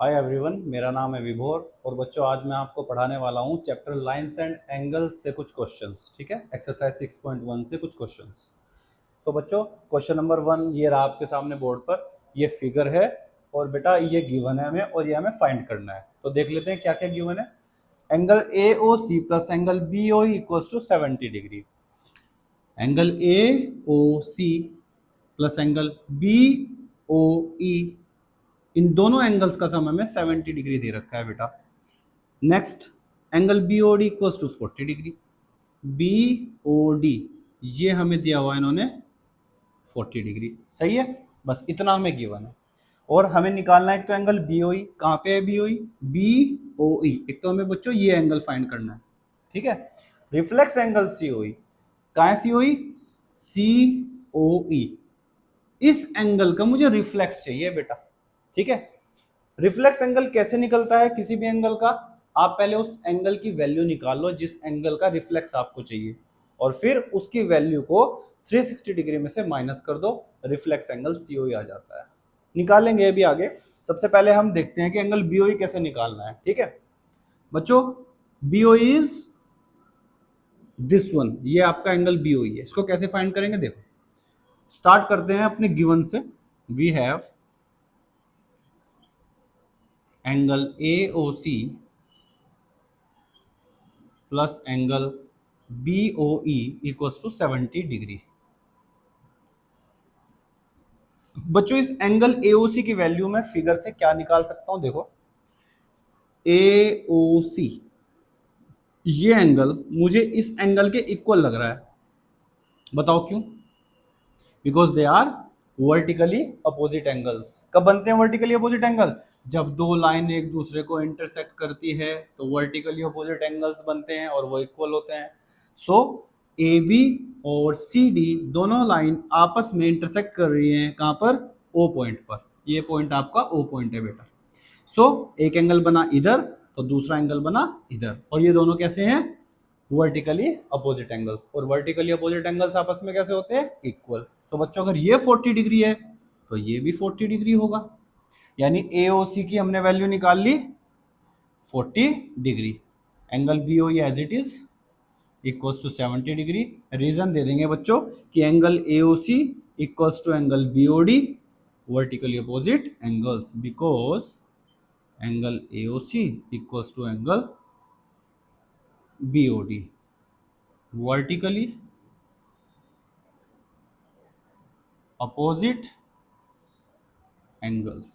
Hi everyone, मेरा नाम है विभोर और बच्चों आज मैं आपको पढ़ाने वाला हूँ चैप्टर लाइंस एंड एंगल्स से कुछ क्वेश्चंस। ठीक है, एक्सरसाइज 6.1 से कुछ क्वेश्चंस। सो बच्चों, क्वेश्चन नंबर 1 ये रहा आपके सामने बोर्ड पर। ये फिगर है और बेटा ये गिवन है हमें और ये हमें फाइंड करना है। तो देख लेते हैं क्या क्या गिवन है। Angle A O C plus angle B O equals to 70 degree. Angle A O C plus angle B O E, इन दोनों एंगल्स का सम हमें 70 डिग्री दे रखा है बेटा। Next, angle B O D equals to 40 degree. B O D ये हमें दिया हुआ है इन्होंने 40 डिग्री। सही है, बस इतना हमें गिवन है। और हमें निकालना है एक तो एंगल बी ओ ई। कहाँ पे है बी ओ ई? बी ओ ई। एक तो हमें बच्चों ये एंगल फाइंड करना है। ठीक है, रिफ्लेक्स एंगल सी ओ ई। कहाँ है सी ओ ई? सी ओ ई। इस एंगल का मुझे रिफ्लेक्स चाहिए बेटा। ठीक है, रिफ्लेक्स एंगल कैसे निकलता है किसी भी एंगल का? आप पहले उस एंगल की वैल्यू निकाल लो जिस एंगल का रिफ्लेक्स आपको चाहिए, और फिर उसकी वैल्यू को 360 डिग्री में से माइनस कर दो, रिफ्लेक्स एंगल सीओई आ जाता है। निकालेंगे अभी आगे। सबसे पहले हम देखते हैं कि एंगल बीओई कैसे निकालना है। ठीक है बच्चों, बीओई इज दिस वन। ये आपका एंगल बीओई है। इसको कैसे फाइंड करेंगे देखो। स्टार्ट करते हैं अपने गिवन से। We have angle A O C plus angle B O E equals to 70 degree. बच्चों इस एंगल एओसी की वैल्यू में फिगर से क्या निकाल सकता हूं? देखो, एओसी ये एंगल मुझे इस एंगल के इक्वल लग रहा है। बताओ क्यों? Because they are vertically opposite angles. कब बनते हैं वर्टिकली अपोजिट एंगल? जब दो लाइन एक दूसरे को इंटरसेक्ट करती है तो वर्टिकली अपोजिट एंगल्स बनते हैं और वो इक्वल होते हैं। सो ए बी और सी डी दोनों लाइन आपस में इंटरसेक्ट कर रही हैं। कहां पर? ओ पॉइंट पर। ये पॉइंट आपका ओ पॉइंट है बेटा। सो एक एंगल बना इधर तो दूसरा एंगल बना इधर, और ये दोनों कैसे हैं? Vertically opposite angles. और वर्टिकली अपोजिट एंगल्स आपस में कैसे होते हैं? इक्वल। सो बच्चों अगर ये 40 डिग्री है तो ये भी 40 डिग्री होगा। यानी एओसी की हमने वैल्यू निकाल ली 40 degree. Angle BOE as it is equals to 70 degree. Reason दे देंगे बच्चों कि angle AOC equals to angle BOD vertically opposite angles, because angle AOC equals to angle BOD vertically opposite angles.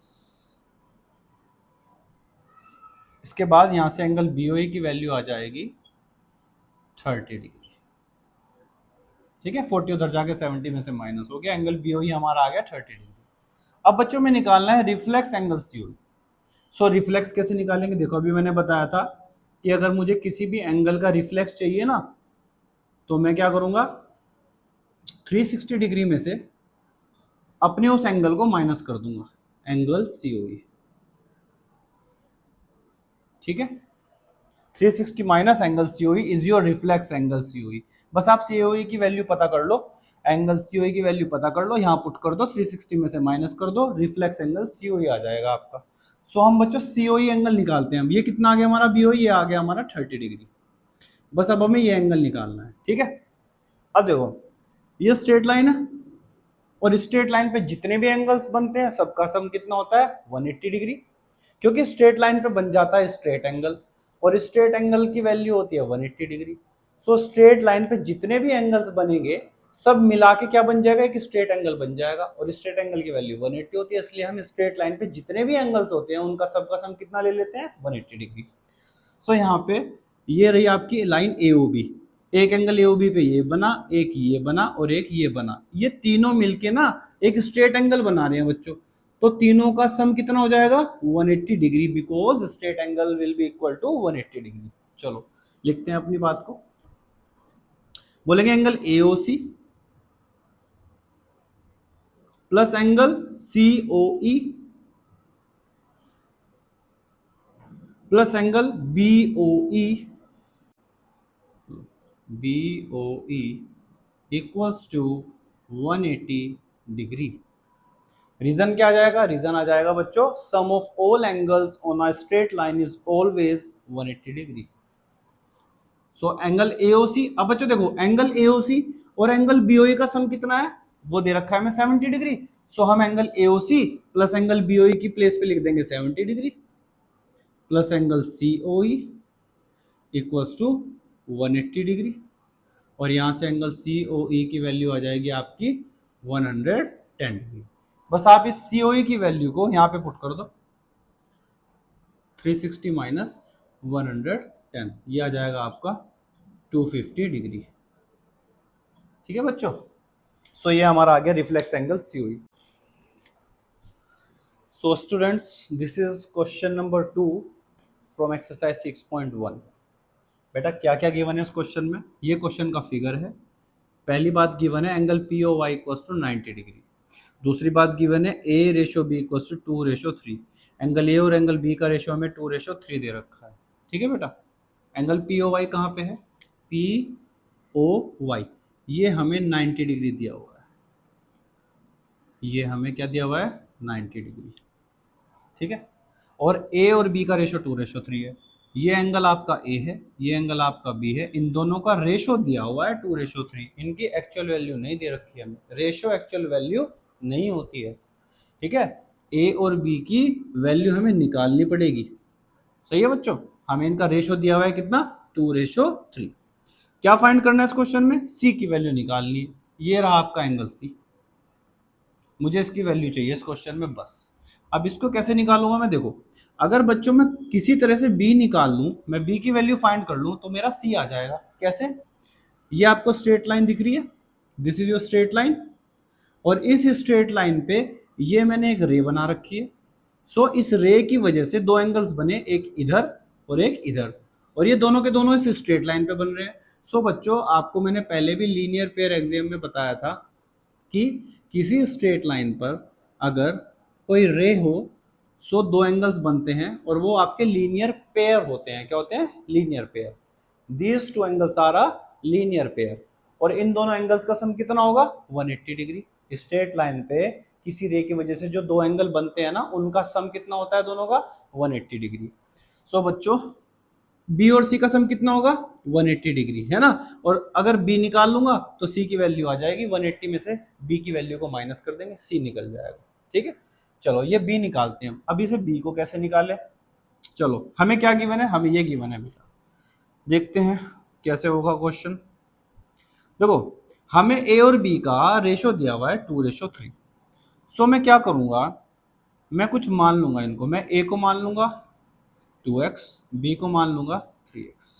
इसके बाद यहां से एंगल बीओई की value आ जाएगी 30 डिग्री। ठीक है, 40 उधर जाके 70 में से माइनस हो गया, एंगल बीओई हमारा आ गया 30 डिग्री। अब बच्चों में निकालना है रिफ्लेक्स एंगल सीओई। सो रिफ्लेक्स कैसे निकालेंगे? देखो, अभी मैंने बताया था कि अगर मुझे किसी भी एंगल का रिफ्लेक्स चाहिए ना, तो मैं क्या करूंगा, 360 डिग्री में से अपने उस एंगल को माइनस कर दूंगा, एंगल सीओई। ठीक है, 360 minus angle COE is your reflex angle COE. बस आप सीओई की वैल्यू पता कर लो, एंगल सीओई की वैल्यू पता कर लो, यहां पुट कर दो, 360 में से माइनस कर दो, रिफ्लेक्स एंगल सीओई आ जाएगा आपका। सो हम बच्चों सीओई एंगल निकालते हैं। अब ये कितना आ गया हमारा बीओई? ये आ गया हमारा 30 डिग्री। बस अब हमें ये एंगल निकालना है। ठीक है, अब देखो, ये स्ट्रेट लाइन है और स्ट्रेट लाइन पे जितने भी एंगल्स बनते हैं सबका सम कितना होता है? 180 डिग्री। क्योंकि स्ट्रेट लाइन पे बन जाता है स्ट्रेट एंगल, और स्ट्रेट एंगल की वैल्यू होती है 180 डिग्री। सो स्ट्रेट लाइन पे जितने भी एंगल्स बनेंगे सब मिला के क्या बन जाएगा? एक स्ट्रेट एंगल बन जाएगा, और स्ट्रेट एंगल की वैल्यू 180 होती है, इसलिए हम स्ट्रेट लाइन पे जितने भी एंगल्स होते हैं उनका सबका सम कितना ले लेते हैं? 180 डिग्री। सो यहाँ पे ये रही आपकी लाइन ए ओ बी। एक एंगल ए बी पे ये बना, एक ये बना और एक ये बना, ये तीनों मिलके ना एक स्ट्रेट एंगल बना रहे हैं बच्चों। तो तीनों का सम कितना हो जाएगा? 180 degree, because straight angle will be equal to 180 degree. चलो लिखते हैं अपनी बात को। बोलेंगे angle AOC plus angle COE plus angle BOE, BOE equals to 180 degree. Reason क्या आ जाएगा, रीजन आ जाएगा बच्चों sum of all angles on a straight line is always 180 degree. So angle AOC, अब बच्चों देखो एंगल एओसी और एंगल बीओई का सम कितना है, वो दे रखा है हमें 70 डिग्री। सो हम angle AOC plus angle BOE की प्लेस पे लिख देंगे 70 degree plus angle COE equals to 180 degree, और यहां से एंगल सीओई की वैल्यू आ जाएगी आपकी 110 डिग्री। बस आप इस सीओई की वैल्यू को यहां पे पुट कर दो, 360 माइनस 110, ये आ जाएगा आपका 250 डिग्री। ठीक है बच्चों, सो ये हमारा आ गया reflex angle COE. So students this is question number 2 from exercise 6.1। बेटा क्या क्या गिवन है इस क्वेश्चन में, ये क्वेश्चन का फिगर है। पहली बात गिवन है angle P O Y equals to 90 degree. दूसरी बात गिवन है A ratio B equals to 2:3। Angle A और एंगल बी का रेशो हमें 2:3 दे रखा है। ठीक है बेटा, एंगल पी ओ वाई कहाँ पे है, पी ओ वाई, ये हमें 90 डिग्री दिया हुआ है, ये हमें क्या दिया हुआ है 90 डिग्री। ठीक है, और ए और बी का रेशो 2:3 है। ये एंगल आपका ए है, ये एंगल आपका बी है, इन दोनों का रेशो दिया हुआ है 2:3। इनकी एक्चुअल वैल्यू नहीं दे रखी है हमें, रेशो एक्चुअल वैल्यू नहीं होती है। ठीक है, ए और बी की वैल्यू हमें निकालनी पड़ेगी। सही है बच्चों, हमें इनका रेशो दिया हुआ है कितना 2:3। क्या फाइंड करना है इस क्वेश्चन में, सी की वैल्यू निकालनी है। ये रहा आपका एंगल सी, मुझे इसकी वैल्यू चाहिए इस क्वेश्चन में बस। अब इसको कैसे निकालूंगा मैं, देखो अगर बच्चों मैं किसी तरह से बी निकाल लूं, मैं बी की वैल्यू फाइंड कर लूं तो मेरा सी आ जाएगा। कैसे, ये आपको स्ट्रेट लाइन दिख रही है, this is your straight line, और इस स्ट्रेट लाइन पे ये मैंने एक रे बना रखी है। सो इस रे की वजह से दो एंगल्स बने, एक इधर और एक इधर, और ये दोनों के दोनों इस स्ट्रेट लाइन पे बन रहे हैं। सो बच्चों आपको मैंने पहले भी लीनियर पेयर एग्जाम में बताया था कि किसी स्ट्रेट लाइन पर अगर कोई रे हो सो दो एंगल्स बनते हैं और वो आपके लीनियर पेयर होते हैं। क्या होते हैं, linear pair. These two angles are a linear pair, और इन दोनों एंगल्स का सम कितना होगा 180 डिग्री। स्ट्रेट लाइन पे किसी रे की वजह से जो दो एंगल बनते हैं ना, उनका सम कितना होता है दोनों का 180 डिग्री। सो बच्चों बी और सी का सम कितना होगा 180 डिग्री, है ना। और अगर बी निकाल लूंगा तो सी की वैल्यू आ जाएगी, 180 में से बी की वैल्यू को माइनस कर देंगे, सी निकल जाएगा। ठीक है, चलो ये बी निकालते हैं हम। अब इसे बी को कैसे निकाले, चलो हमें क्या गिवन है, हमें ये गिवन है बेटा, देखते हैं कैसे होगा क्वेश्चन। देखो हमें ए और बी का रेशो दिया हुआ है 2:3। सो मैं क्या करूंगा, मैं कुछ मान लूंगा इनको, मैं ए को मान लूंगा 2x, बी को मान लूंगा 3x।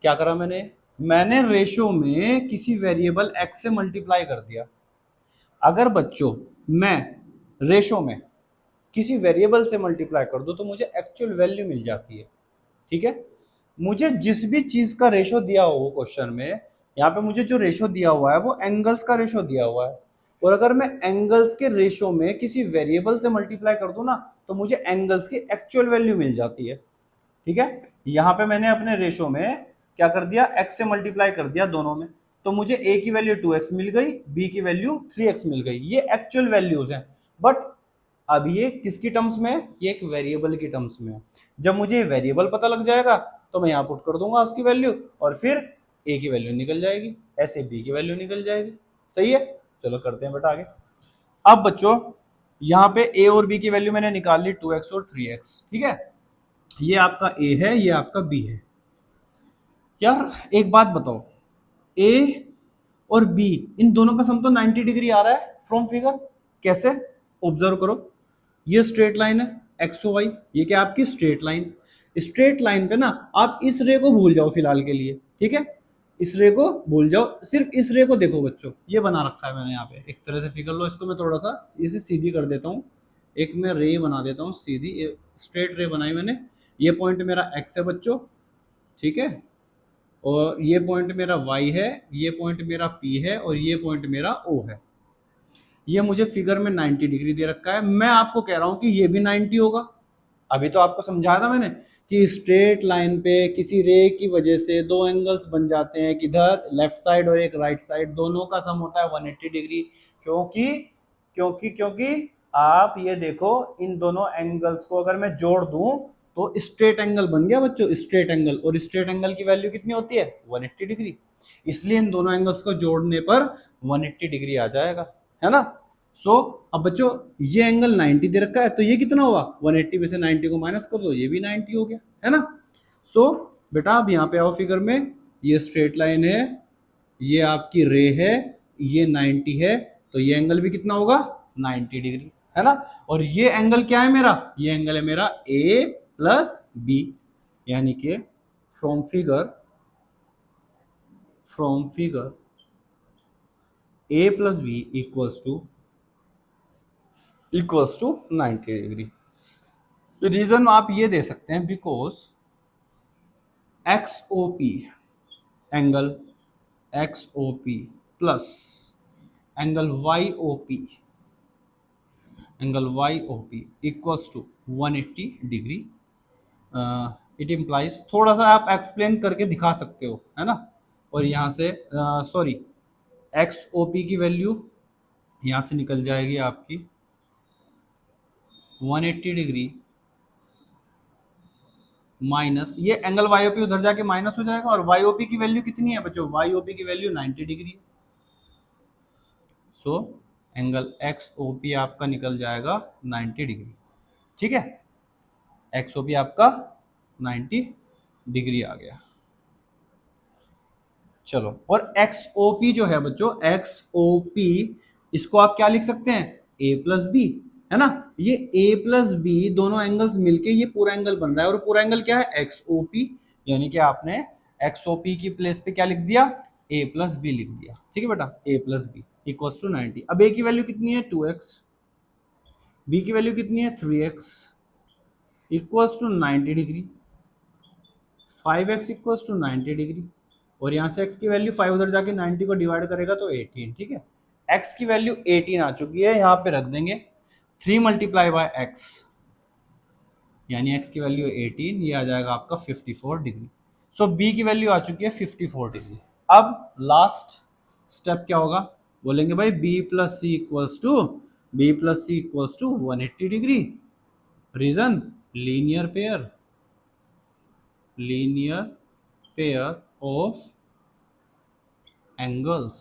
क्या करा मैंने रेशो में किसी वेरिएबल x से मल्टीप्लाई कर दिया। अगर बच्चों मैं रेशो में किसी वेरिएबल से मल्टीप्लाई कर दो तो मुझे एक्चुअल वैल्यू मिल जाती है। ठीक है, मुझे जिस भी चीज का रेशो दिया हो क्वेश्चन में, यहाँ पे मुझे जो रेशो दिया हुआ है वो एंगल्स का रेशो दिया हुआ है, और अगर मैं एंगल्स के रेशो में किसी वेरिएबल से मल्टीप्लाई कर दूं ना तो मुझे एंगल्स की एक्चुअल वैल्यू मिल जाती है। ठीक है, यहाँ पे मैंने अपने रेशो में क्या कर दिया, x से मल्टीप्लाई कर दिया दोनों में, तो मुझे a की वैल्यू 2x मिल गई, b की वैल्यू 3x मिल गई। ये एक्चुअल वैल्यूज हैं, बट अब ये किसकी टर्म्स में है, ये एक वेरिएबल की टर्म्स में है। जब मुझे वेरिएबल पता लग जाएगा तो मैं यहाँ पुट कर दूंगा उसकी वैल्यू, और फिर a की वैल्यू निकल जाएगी, ऐसे b की वैल्यू निकल जाएगी। सही है, चलो करते हैं बेटा आगे। अब बच्चों यहाँ पे a और b की वैल्यू मैंने निकाल ली 2x और 3x। ठीक है, ये आपका a है, ये आपका b है। यार एक बात बताओ, a और b इन दोनों का सम तो 90 डिग्री आ रहा है फ्रॉम फिगर। कैसे, ऑब्जर्व करो, ये स्ट्रेट लाइन है एक्स वाई, ये क्या आपकी स्ट्रेट लाइन। स्ट्रेट लाइन पे ना आप इस रे को भूल जाओ फिलहाल के लिए। ठीक है, इस रे को भूल जाओ, सिर्फ इस रे को देखो बच्चों। ये बना रखा है मैंने यहाँ पे एक तरह से फिगर लो, इसको मैं थोड़ा सा इसे सीधी कर देता हूँ, एक मैं रे बना देता हूँ सीधी, स्ट्रेट रे बनाई मैंने। ये पॉइंट मेरा एक्स है बच्चों, ठीक है, और ये पॉइंट मेरा y है, ये पॉइंट मेरा p है, और ये पॉइंट मेरा o है। ये मुझे फिगर में 90 डिग्री दे रखा है, मैं आपको कह रहा हूं कि ये भी 90 होगा। अभी तो आपको समझाया था मैंने कि स्ट्रेट लाइन पे किसी रे की वजह से दो एंगल्स बन जाते हैं, इधर लेफ्ट साइड और एक राइट साइड, दोनों का सम होता है 180 डिग्री, क्योंकि क्योंकि क्योंकि आप ये देखो, इन दोनों एंगल्स को अगर मैं जोड़ दूं तो स्ट्रेट एंगल बन गया बच्चों, स्ट्रेट एंगल। और स्ट्रेट एंगल की वैल्यू कितनी होती है? 180 डिग्री। इसलिए इन दोनों एंगल्स को जोड़ने पर 180 डिग्री आ जाएगा, है ना। सो अब बच्चों ये एंगल 90 दे रखा है, तो ये कितना हुआ? 180 में से 90 को माइनस कर दो, ये भी 90 हो गया, है ना। सो बेटा अब यहाँ पे आओ फिगर में, ये स्ट्रेट लाइन है, ये आपकी रे है, ये 90 है, तो ये एंगल भी कितना होगा? 90 डिग्री, है ना। और ये एंगल क्या है मेरा? ये एंगल है मेरा ए प्लस बी, यानी कि from figure A plus B equals to 90 degree. Reason आप ये दे सकते हैं, because X O P angle XOP plus angle YOP equals to 180 degree. It implies, थोड़ा सा आप एक्सप्लेन करके दिखा सकते हो, है ना। और यहाँ से सॉरी, XOP की वैल्यू यहाँ से निकल जाएगी आपकी 180 डिग्री माइनस ये एंगल YOP उधर जाके माइनस हो जाएगा। और YOP की वैल्यू कितनी है बच्चों? YOP की value 90 degree. So angle XOP आपका निकल जाएगा 90 डिग्री, ठीक है। XOP आपका 90 डिग्री आ गया। चलो, और XOP जो है बच्चों, XOP इसको आप क्या लिख सकते हैं? A प्लस बी, है ना। ये A प्लस बी दोनों एंगल्स मिलके ये पूरा एंगल बन रहा है, और पूरा एंगल क्या है? XOP। यानी कि आपने XOP की प्लेस पे क्या लिख दिया? A प्लस बी लिख दिया, ठीक है बेटा। A plus B equals to 90। अब A की वैल्यू कितनी है? 2x, B की वैल्यू कितनी है? 3x equals to 90 degree, 5x equals to 90 degree. और यहाँ से x की वैल्यू 5 उधर जाके 90 को डिवाइड करेगा तो 18, ठीक है। x की वैल्यू 18 आ चुकी है, यहाँ पे रख देंगे 3 मल्टीप्लाई बाय x, यानी x की वैल्यू 18, ये आ जाएगा आपका 54 डिग्री। सो b की वैल्यू आ चुकी है 54 डिग्री। अब लास्ट स्टेप क्या होगा? बोलेंगे भाई b plus C equals to 180 degree. Reason? Linear pair of angles.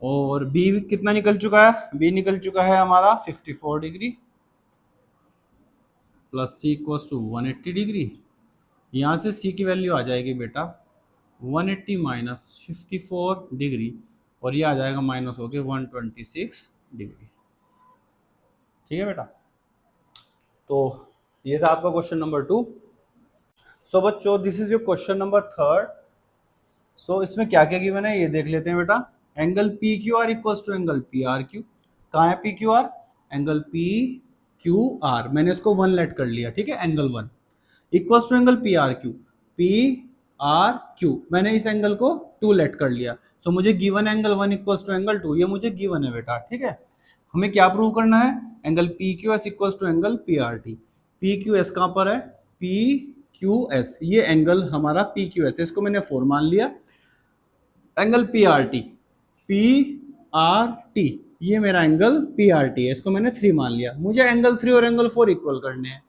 और b कितना निकल चुका है? b निकल चुका है हमारा 54 degree plus c equals to 180 degree. यहाँ से c की वैल्यू आ जाएगी बेटा 180 माइनस 54 डिग्री, और ये आ जाएगा माइनस हो गया 126 डिग्री, ठीक है बेटा। तो ये था आपका क्वेश्चन नंबर 2। सो बच्चों this is your question number 3। सो इसमें क्या क्या गिवन है ये देख लेते हैं बेटा। Angle P Q R equals to angle P R Q. कहाँ है P Q R? Angle P Q R, मैंने इसको 1 लेट कर लिया, ठीक है। Angle 1 equals to angle P R Q. P R Q मैंने इस एंगल को 2 लेट कर लिया। सो मुझे given angle 1 equals to angle 2, ये मुझे गिवन है बेटा, ठीक है। हमें क्या प्रूव करना है? Angle P Q S equals to angle P R T. P Q S कहाँ पर है? पी क्यू एस, ये एंगल हमारा पी क्यू एस है, इसको मैंने 4 मान लिया। एंगल पी आर टी, ये मेरा एंगल पी आर टी है, इसको मैंने 3 मान लिया। मुझे एंगल 3 और एंगल 4 इक्वल करने हैं,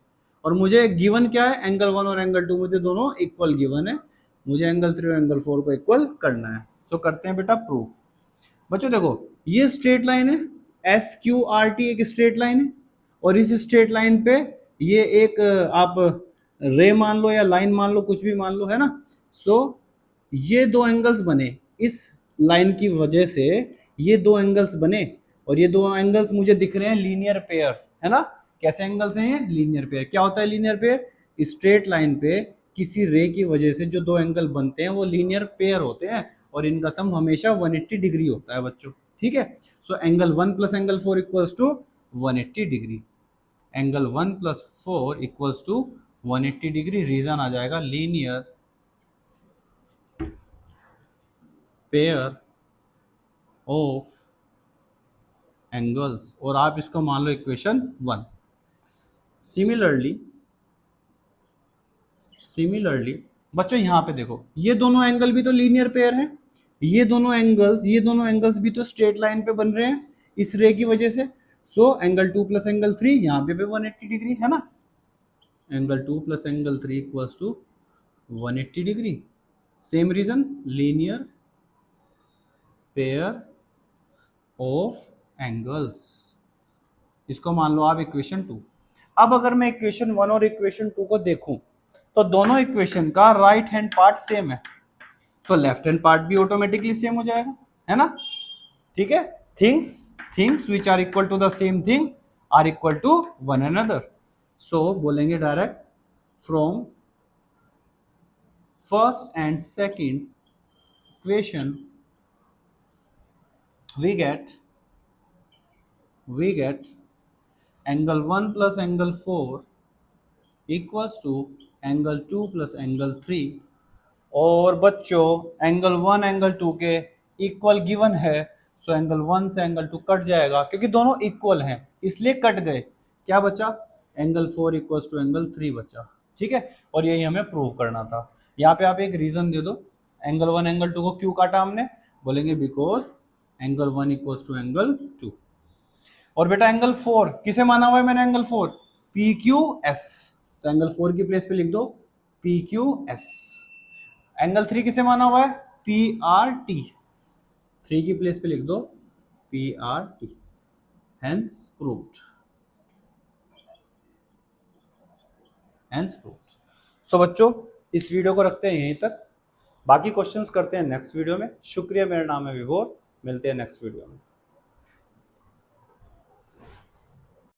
और मुझे गिवन क्या है? एंगल 1 और एंगल 2 मुझे दोनों इक्वल गिवन है, मुझे एंगल 3 और एंगल 4 को इक्वल करना है। सो करते हैं बेटा प्रूफ। बच्चों देखो ये स्ट्रेट लाइन है, एस क्यू आर टी एक स्ट्रेट लाइन है, और इस स्ट्रेट लाइन पे ये एक आप रे मान लो या लाइन मान लो, कुछ भी मान लो, है ना। सो ये दो एंगल्स बने, इस लाइन की वजह से ये दो एंगल्स बने, और ये दो एंगल्स मुझे दिख रहे हैं लीनियर पेयर, है ना। कैसे एंगल्स हैं ये? Linear pair. क्या होता है लीनियर पेयर? स्ट्रेट लाइन पे किसी रे की वजह से जो दो एंगल बनते हैं वो लीनियर पेयर होते हैं, और इनका सम हमेशा 180 डिग्री होता है बच्चों, ठीक है। So angle 1 plus angle 4 equals to 180 degree. Angle 1 plus 4 equals to 180 degree. Reason आ जाएगा लीनियर पेयर ऑफ एंगल्स, और आप इसको मान लो इक्वेशन 1। सिमिलरली बच्चों यहाँ पे देखो ये दोनों एंगल भी तो लीनियर पेयर हैं, ये दोनों एंगल्स भी तो स्ट्रेट लाइन पे बन रहे हैं, इस रे की वजह से। सो एंगल 2 प्लस एंगल 3 यहाँ पे भी 180 डिग्री है ना, angle 2 plus angle 3 equals to 180 degree. Same reason, linear pair of angles, इसको मान लो आप इक्वेशन 2। अब अगर मैं इक्वेशन 1 और इक्वेशन 2 को देखूं तो दोनों इक्वेशन का राइट हैंड पार्ट सेम है, सो लेफ्ट हैंड पार्ट भी ऑटोमेटिकली सेम हो जाएगा, है ना। ठीक है, things which are equal to the same thing are equal to one another. So बोलेंगे direct from first and second equation we get angle 1 plus angle 4 equals to angle 2 plus angle 3। और बच्चों angle 1 angle 2 के equal given है, so angle 1 से angle 2 cut जाएगा क्योंकि दोनों equal हैं इसलिए कट गए। क्या बचा, एंगल 4 इक्वल्स टू एंगल 3 बचा। ठीक है, और यही हमें प्रूव करना था। यहाँ पे आप एक रीजन दे दो, एंगल 1 एंगल 2 को क्यों काटा हमने, बोलेंगे because angle 1 equals to angle 2। और बेटा एंगल 4 किसे माना हुआ है मैंने, एंगल 4 पी क्यू एस, तो एंगल 4 की प्लेस पे लिख दो पी क्यू एस। एंगल 3 किसे माना हुआ है, पी आर टी, 3 की प्लेस पे लिख दो P R T. Hence proved, hence proved. So बच्चों इस वीडियो को रखते हैं यहीं तक, बाकी क्वेश्चंस करते हैं नेक्स्ट वीडियो में। शुक्रिया, मेरा नाम है विभोर, मिलते हैं नेक्स्ट वीडियो में।